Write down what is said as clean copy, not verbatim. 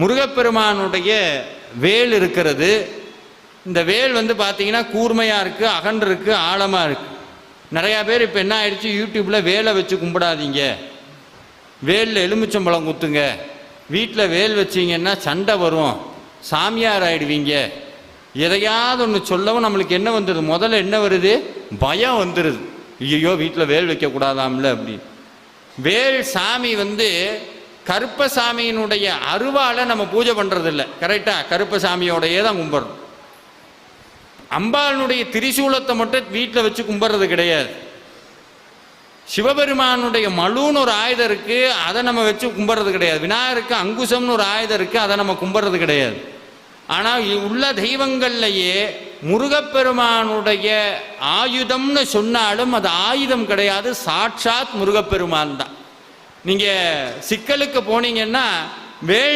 முருகப்பெருமானுடைய வேல் இருக்கிறது. இந்த வேல் வந்து பார்த்தீங்கன்னா கூர்மையாக இருக்குது, அகன்று இருக்குது, ஆழமாக இருக்குது. நிறையா பேர் இப்போ என்ன ஆயிடுச்சு, யூடியூப்பில் வேலை வச்சு கும்பிடாதீங்க, வேலில் எலுமிச்சம்பழம் குத்துங்க, வீட்டில் வேல் வச்சிங்கன்னா சண்டை வரும், சாமியார் ஆகிடுவீங்க, எதையாவது ஒன்று சொல்லவும் நம்மளுக்கு என்ன வந்துடுது, முதல்ல என்ன வருது, பயம் வந்துடுது. ஐயோ வீட்டில் வேல் வைக்கக்கூடாதாம்ல அப்படி. வேல் சாமி வந்து கருப்பசாமியினுடைய அருவாலை நம்ம பூஜை பண்ணுறது இல்லை, கரெக்டாக கருப்பசாமியோடையே தான் கும்பிட்றோம். அம்பாளுடைய திரிசூலத்தை மட்டும் வீட்டில் வச்சு கும்பிட்றது கிடையாது. சிவபெருமானுடைய மழுன்னு ஒரு ஆயுதம் இருக்குது, அதை நம்ம வச்சு கும்பிட்றது கிடையாது. விநாயகருக்கு அங்குசம்னு ஒரு ஆயுதம் இருக்குது, அதை நம்ம கும்பிட்றது கிடையாது. ஆனால் உள்ள தெய்வங்கள்லையே முருகப்பெருமானுடைய ஆயுதம்னு சொன்னாலும் அது ஆயுதம் கிடையாது, சாட்சாத் முருகப்பெருமான் தான். நீங்கள் சிக்கலுக்கு போனீங்கன்னா வேல்